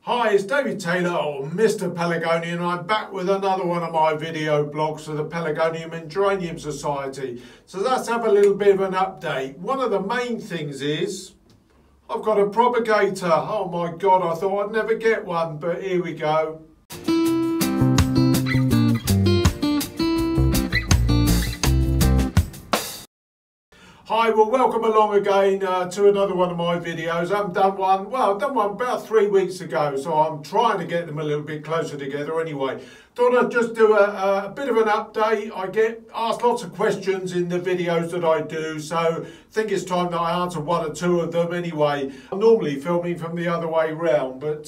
Hi, it's David Taylor, or Mr Pelargonium, and I'm back with another one of my video blogs for the Pelargonium and Geranium Society. So let's have a little bit of an update. One of the main things is I've got a propagator. Oh my God, I thought I'd never get one, but here we go. Hi, well, welcome along again to another one of my videos. I haven't done one, well, I've done one about 3 weeks ago, so I'm trying to get them a little bit closer together anyway. Thought I'd just do a bit of an update. I get asked lots of questions in the videos that I do, so I think it's time that I answer one or two of them anyway. I'm normally filming from the other way round, but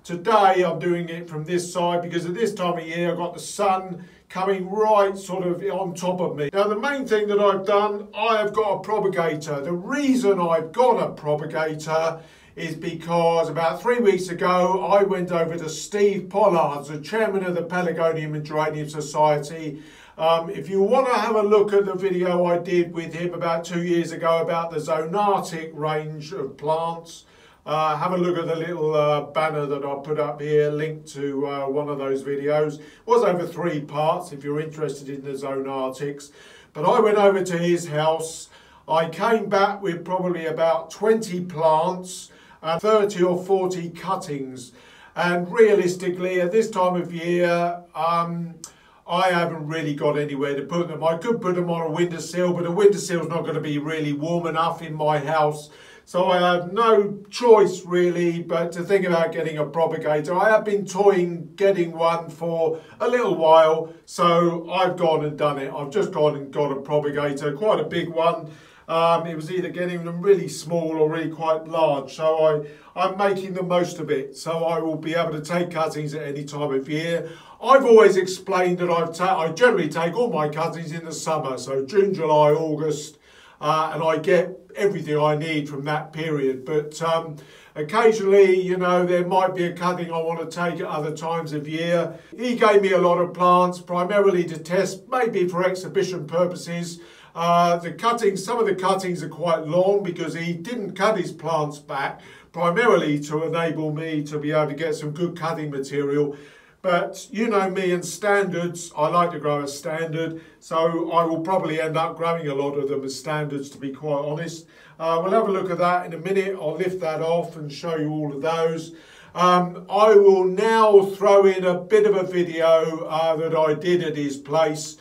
today I'm doing it from this side because at this time of year I've got the sun coming right sort of on top of me. Now the main thing that I've done, I have got a propagator. The reason I've got a propagator is because about 3 weeks ago I went over to Steve Pollard's, the chairman of the Pelargonium and Geranium Society. If you want to have a look at the video I did with him about 2 years ago about the zoonotic range of plants, have a look at the little banner that I put up here, linked to one of those videos. It was over 3 parts if you're interested in the zoonotics. But I went over to his house. I came back with probably about 20 plants and 30 or 40 cuttings. And realistically, at this time of year, I haven't really got anywhere to put them. I could put them on a windowsill, but a windowsill's not going to be really warm enough in my house. So I have no choice really but to think about getting a propagator. I have been toying getting one for a little while, so I've gone and done it. I've just gone and got a propagator, quite a big one. It was either getting them really small or really quite large, so I'm making the most of it. So I will be able to take cuttings at any time of year. I've always explained that I generally take all my cuttings in the summer, so June, July, August, and I get everything I need from that period. But occasionally, you know, there might be a cutting I want to take at other times of year. He gave me a lot of plants, primarily to test, maybe for exhibition purposes. The cuttings, some of the cuttings are quite long because he didn't cut his plants back, primarily to enable me to be able to get some good cutting material. But you know me and standards, I like to grow a standard, so I will probably end up growing a lot of them as standards, to be quite honest. We'll have a look at that in a minute. I'll lift that off and show you all of those. I will now throw in a bit of a video that I did at his place,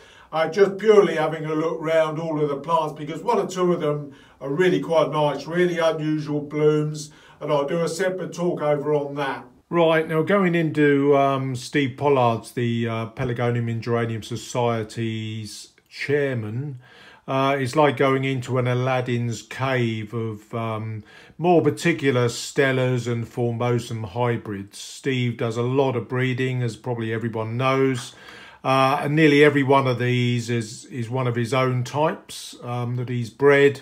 just purely having a look round all of the plants, because one or two of them are really quite nice, really unusual blooms, and I'll do a separate talk over on that. Right, now going into Steve Pollard's, the Pelargonium and Geranium Society's chairman, it's like going into an Aladdin's cave of more particular Stellas and Formosum hybrids. Steve does a lot of breeding, as probably everyone knows, and nearly every one of these is one of his own types that he's bred.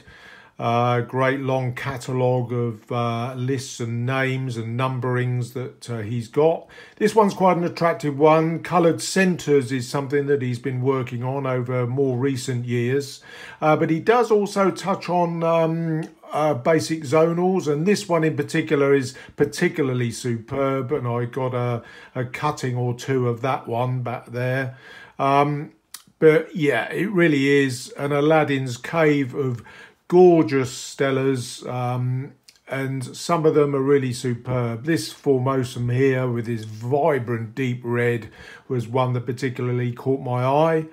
Great long catalogue of lists and names and numberings that he's got. This one's quite an attractive one. Coloured centres is something that he's been working on over more recent years. But he does also touch on basic zonals, and this one in particular is particularly superb, and I got a cutting or two of that one back there. But yeah, it really is an Aladdin's cave of gorgeous Stellas, and some of them are really superb. This Formosum here with his vibrant deep red was one that particularly caught my eye.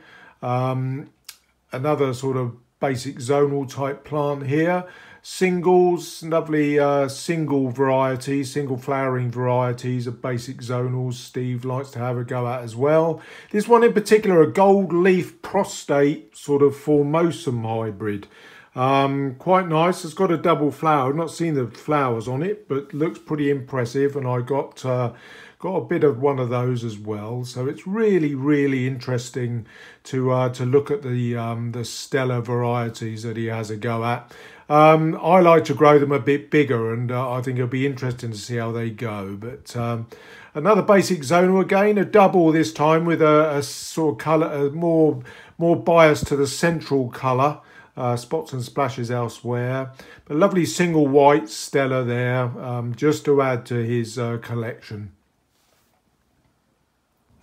Another sort of basic zonal type plant here. Singles, lovely single varieties, single flowering varieties of basic zonals Steve likes to have a go at as well. This one in particular, a gold leaf prostate sort of Formosum hybrid. Quite nice. It's got a double flower. I've not seen the flowers on it, but looks pretty impressive, and I got a bit of one of those as well. So it's really interesting to look at the stellar varieties that he has a go at. I like to grow them a bit bigger, and I think it'll be interesting to see how they go. But another basic zonal again, a double this time with a sort of colour, more bias to the central colour. spots and splashes elsewhere. But lovely single white Stella there, just to add to his collection.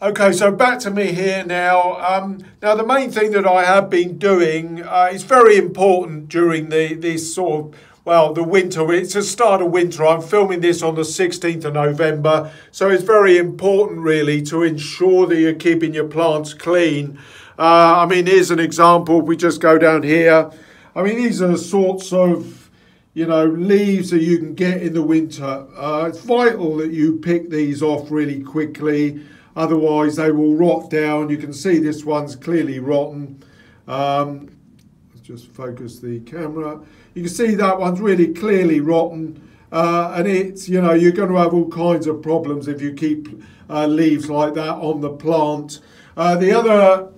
Okay, so back to me here now. Now, the main thing that I have been doing is very important during this sort of, well, the winter. It's the start of winter. I'm filming this on the 16th of November. So it's very important, really, to ensure that you're keeping your plants clean. I mean, here's an example. If we just go down here. I mean, these are the sorts of, you know, leaves that you can get in the winter. It's vital that you pick these off really quickly. Otherwise, they will rot down. You can see this one's clearly rotten. Let's just focus the camera. You can see that one's really clearly rotten. And it's, you know, you're going to have all kinds of problems if you keep leaves like that on the plant. The other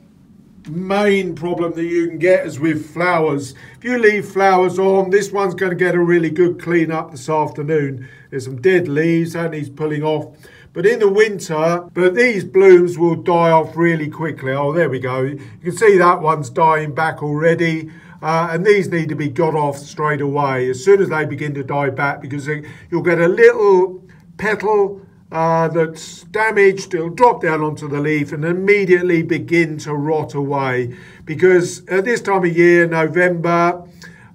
main problem that you can get is with flowers. If you leave flowers on, this one's going to get a really good clean up this afternoon. There's some dead leaves that needs pulling off. But in the winter, these blooms will die off really quickly. Oh, there we go. You can see that one's dying back already. And these need to be got off straight away as soon as they begin to die back, because you'll get a little petal that's damaged. It'll drop down onto the leaf and immediately begin to rot away. Because at this time of year, November,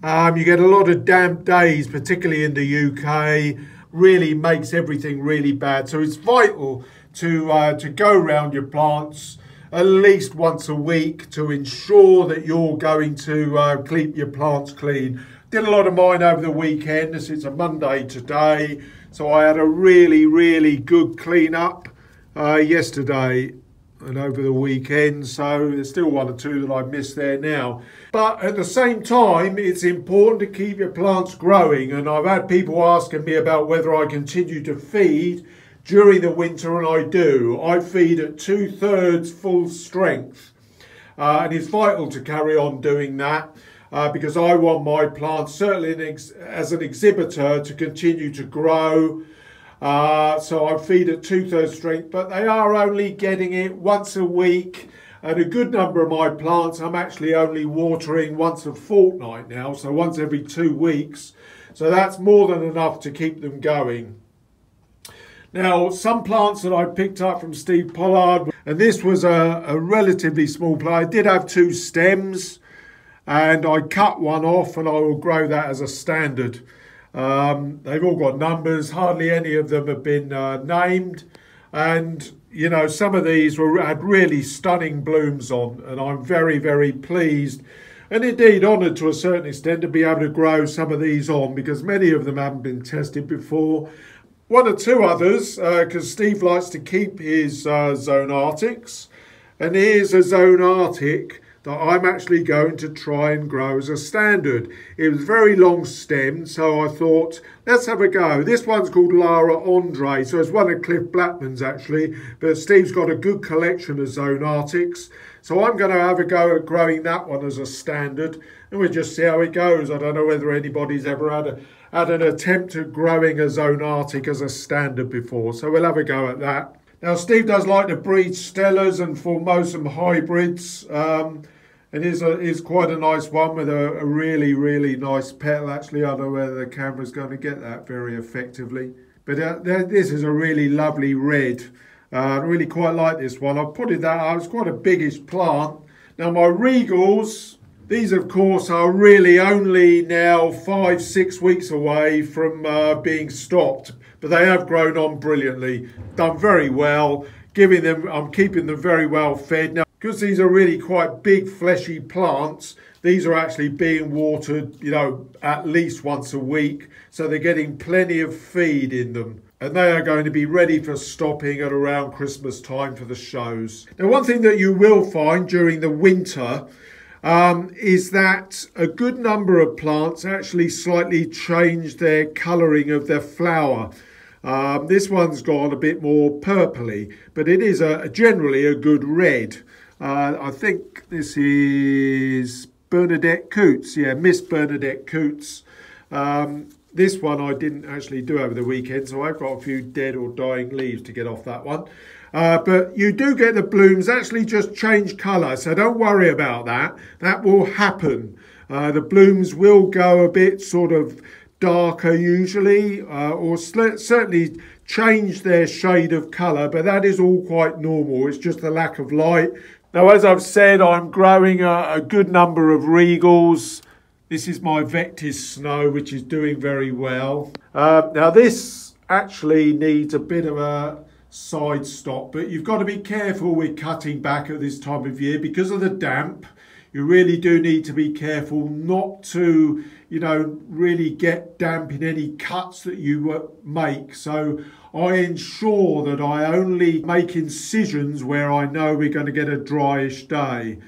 you get a lot of damp days, particularly in the UK. Really makes everything really bad. So it's vital to go around your plants at least once a week to ensure that you're going to keep your plants clean. Did a lot of mine over the weekend, as it's a Monday today, so I had a really good clean up yesterday and over the weekend, so there's still one or two that I missed there now. But at the same time, it's important to keep your plants growing, and I've had people asking me about whether I continue to feed during the winter, and I do. I feed at 2/3 full strength, and it's vital to carry on doing that because I want my plants, certainly as an exhibitor, to continue to grow. So I feed at 2/3 strength, but they are only getting it once a week. And a good number of my plants, I'm actually only watering once a fortnight now, so once every 2 weeks. So that's more than enough to keep them going. Now, some plants that I picked up from Steve Pollard, and this was a relatively small plant. I did have 2 stems, and I cut one off, and I will grow that as a standard. They've all got numbers, hardly any of them have been named, and you know, some of these had really stunning blooms on, and I'm very pleased and indeed honoured to a certain extent to be able to grow some of these on, because many of them haven't been tested before. 1 or 2 others, because Steve likes to keep his Zone Arctics, and here's a Zone Arctic that I'm actually going to try and grow as a standard. It was very long stemmed, so I thought, let's have a go. This one's called Lara Andre, so it's one of Cliff Blackman's actually, but Steve's got a good collection of Zone Arctics, so I'm going to have a go at growing that one as a standard, and we'll just see how it goes. I don't know whether anybody's ever had an attempt at growing a Zone Arctic as a standard before, so we'll have a go at that. Now, Steve does like to breed Stellas and Formosum hybrids, and it's quite a nice one with a really nice petal. Actually, I don't know whether the camera's going to get that very effectively. But this is a really lovely red. I really quite like this one. I put it that out. It's quite a biggish plant. Now, my Regals, these, of course, are really only now 5-6 weeks away from being stopped. But they have grown on brilliantly, done very well, I'm keeping them very well fed. Now, because these are really quite big fleshy plants, these are actually being watered, you know, at least once a week. So they're getting plenty of feed in them. And they are going to be ready for stopping at around Christmas time for the shows. Now, one thing that you will find during the winter is that a good number of plants actually slightly change their colouring of their flower. This one's gone a bit more purpley, but it is generally a good red. I think this is Bernadette Coots, yeah, Miss Bernadette Coots. This one I didn't actually do over the weekend, so I've got a few dead or dying leaves to get off that one. But you do get the blooms actually just change colour, so don't worry about that. That will happen. The blooms will go a bit sort of darker usually, or certainly change their shade of colour, but that is all quite normal. It's just the lack of light. Now, as I've said, I'm growing a good number of regals. This is my Vectis Snow, which is doing very well. Now, this actually needs a bit of a side stop, but you've got to be careful with cutting back at this time of year because of the damp. You really do need to be careful not to, really get damp in any cuts that you make. So I ensure that I only make incisions where I know we're going to get a dryish day.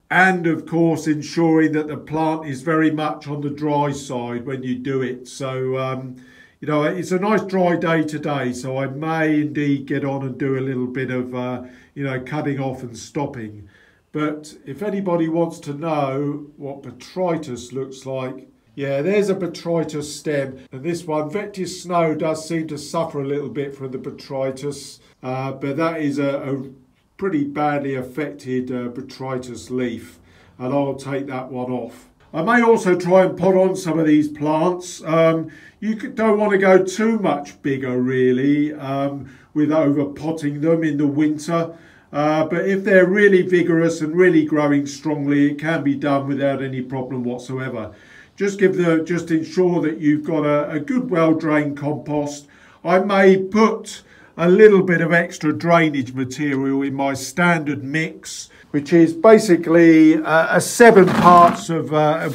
And of course, ensuring that the plant is very much on the dry side when you do it. So, it's a nice dry day today, so I may indeed get on and do a little bit of, cutting off and stopping. But if anybody wants to know what botrytis looks like, yeah, there's a botrytis stem. And this one, Vectis Snow, does seem to suffer a little bit from the botrytis, but that is a pretty badly affected botrytis leaf, and I'll take that one off. I may also try and pot on some of these plants. You don't want to go too much bigger really with over potting them in the winter. But if they're really vigorous and really growing strongly, it can be done without any problem whatsoever. Just ensure that you've got a good well-drained compost. I may put a little bit of extra drainage material in my standard mix, which is basically 7 parts of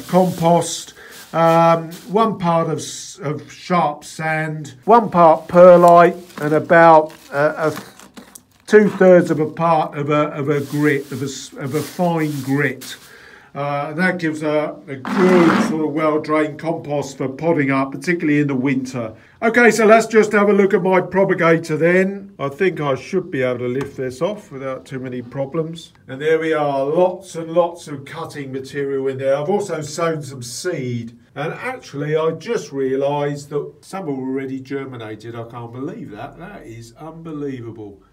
compost, 1 part of sharp sand, 1 part perlite, and about 2/3 of a part of a grit, of a fine grit. And that gives a good sort of well-drained compost for potting up, particularly in the winter. Okay, so let's just have a look at my propagator then. I think I should be able to lift this off without too many problems. And there we are, lots and lots of cutting material in there. I've also sown some seed. And actually, I just realised that some are already germinated. I can't believe that. That is unbelievable.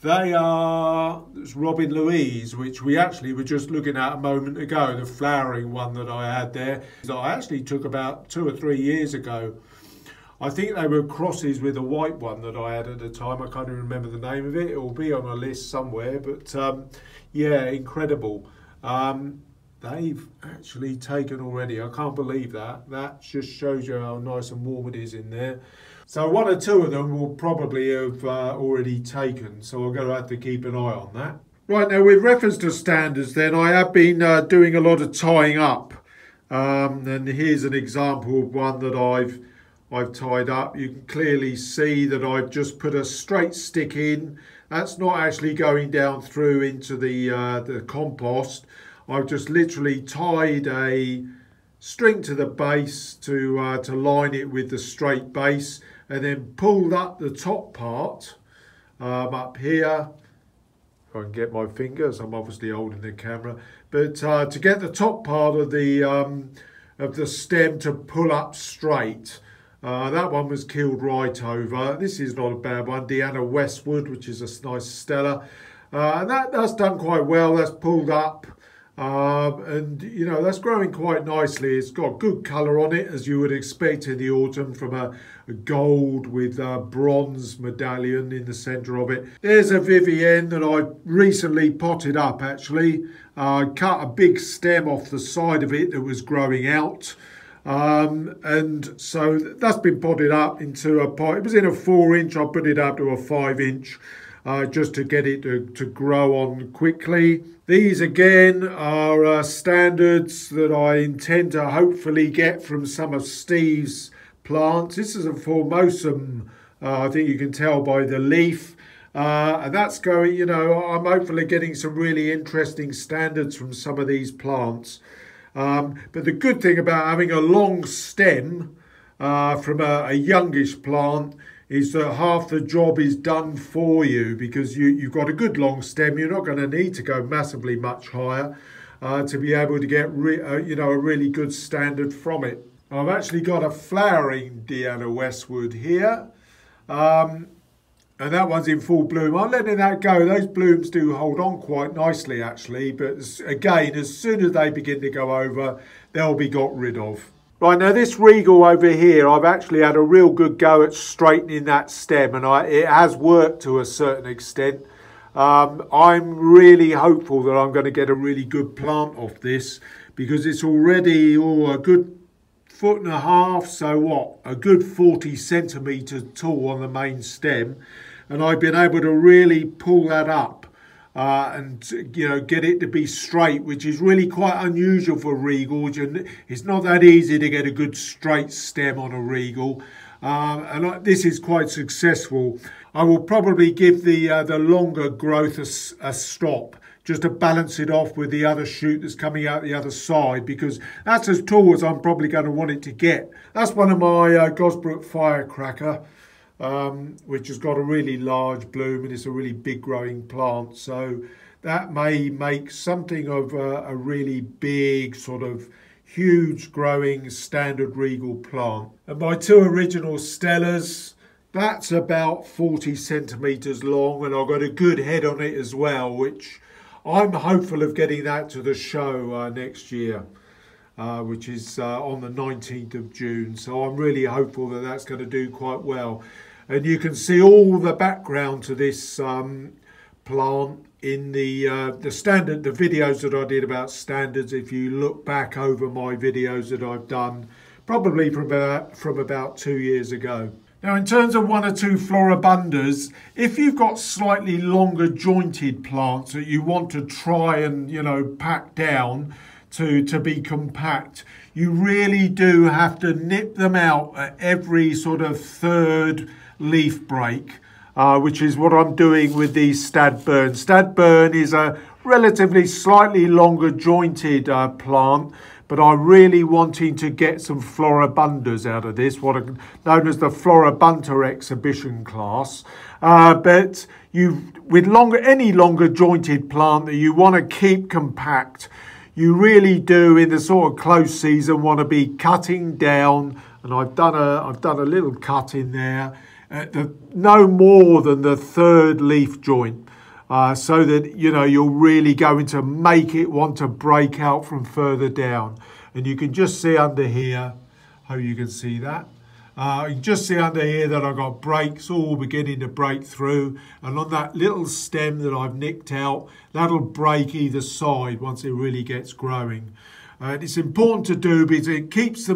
They are Robin Louise, which we actually were just looking at a moment ago, the flowering one that I had there. That I actually took about 2 or 3 years ago. I think they were crosses with a white one that I had at the time. I can't even remember the name of it. It will be on a list somewhere, but yeah, incredible. They've actually taken already. I can't believe that. That just shows you how nice and warm it is in there. So 1 or 2 of them will probably have already taken, so I'm going to have to keep an eye on that. Right, now with reference to standards then, I have been doing a lot of tying up. And here's an example of one that I've tied up. You can clearly see that I've just put a straight stick in. That's not actually going down through into the compost. I've just literally tied a string to the base to line it with the straight base, and then pulled up the top part up here. If I can get my fingers, I'm obviously holding the camera, but to get the top part of the stem to pull up straight. That one was killed right over. This is not a bad one, Deanna Westwood, which is a nice Stella. And that's done quite well. That's pulled up. And that's growing quite nicely. It's got good colour on it, as you would expect in the autumn, from a gold with a bronze medallion in the centre of it. There's a Vivienne that I recently potted up actually. I cut a big stem off the side of it that was growing out. And so that's been potted up into a pot. It was in a 4-inch, I put it up to a 5-inch. Just to get it to grow on quickly. These again are standards that I intend to hopefully get from some of Steve's plants. This is a Formosum, I think you can tell by the leaf. And that's going, I'm hopefully getting some really interesting standards from some of these plants. But the good thing about having a long stem from a youngish plant is that half the job is done for you, because you've got a good long stem. You're not going to need to go massively much higher to be able to get a really good standard from it. I've actually got a flowering Deanna Westwood here. And that one's in full bloom. I'm letting that go. Those blooms do hold on quite nicely, actually. But again, as soon as they begin to go over, they'll be got rid of. Right, now this regal over here, I've actually had a real good go at straightening that stem. And it has worked to a certain extent. I'm really hopeful that I'm going to get a really good plant off this. Because it's already a good 1.5 foot, so what? A good 40 centimetres tall on the main stem. And I've been able to really pull that up and get it to be straight, which is really quite unusual for regals. And it's not that easy to get a good straight stem on a regal. This is quite successful. I will probably give the longer growth a stop, just to balance it off with the other shoot that's coming out the other side, because that's as tall as I'm probably going to want it to get. That's one of my Gosbrook firecracker. Which has got a really large bloom and it's a really big growing plant. So that may make something of a really big sort of huge growing standard regal plant. And my two original Stellas, that's about 40 centimetres long, and I've got a good head on it as well, which I'm hopeful of getting that to the show next year. Which is on the 19th of June. So I'm really hopeful that that's going to do quite well. And you can see all the background to this plant in the videos that I did about standards. If you look back over my videos that I've done, probably from about 2 years ago. Now, in terms of 1 or 2 floribundas, if you've got slightly longer jointed plants that you want to try and pack down to be compact, you really do have to nip them out at every sort of 3rd leaf break, which is what I'm doing with these Stadburn. Stadburn is a relatively slightly longer jointed plant, but I'm really wanting to get some floribundas out of this, what are known as the Floribunda exhibition class. But with any longer jointed plant that you want to keep compact, you really do, in the sort of close season, want to be cutting down, and I've done a little cut in there, no more than the 3rd leaf joint, so that you're really going to make it want to break out from further down. And you can just see under here, hope you can see that. You can just see under here that I've got breaks all beginning to break through, and on that little stem that I've nicked out, that'll break either side once it really gets growing. And it's important to do because it keeps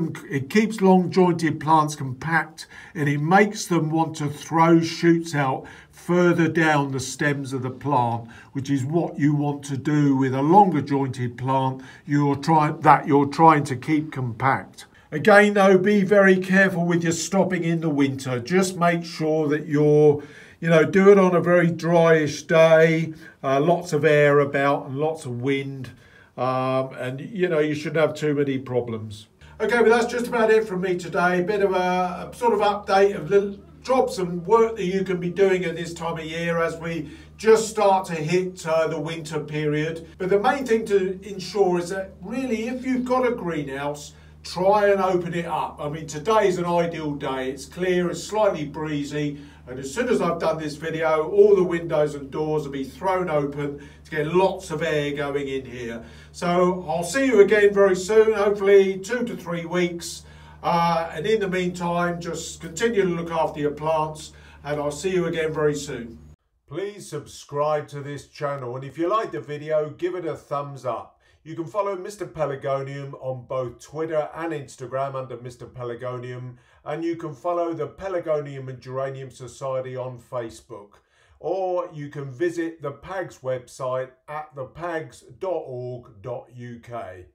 long jointed plants compact, and it makes them want to throw shoots out further down the stems of the plant, which is what you want to do with a longer jointed plant you're trying to keep compact. Again though, be very careful with your stopping in the winter. Just make sure that you're, do it on a very dryish day, lots of air about and lots of wind, and you shouldn't have too many problems. Okay, but that's just about it from me today. A bit of a sort of update of little jobs and work that you can be doing at this time of year as we just start to hit the winter period. But the main thing to ensure is that really, if you've got a greenhouse, try and open it up. I mean, today is an ideal day. It's clear, it's slightly breezy, and as soon as I've done this video, all the windows and doors will be thrown open to get lots of air going in here. So I'll see you again very soon, hopefully 2 to 3 weeks. And in the meantime, just continue to look after your plants, and I'll see you again very soon. Please subscribe to this channel, and if you like the video, give it a thumbs up. You can follow Mr Pelargonium on both Twitter and Instagram under Mr Pelargonium, and you can follow the Pelargonium and Geranium Society on Facebook, or you can visit the PAGS website at thepags.org.uk.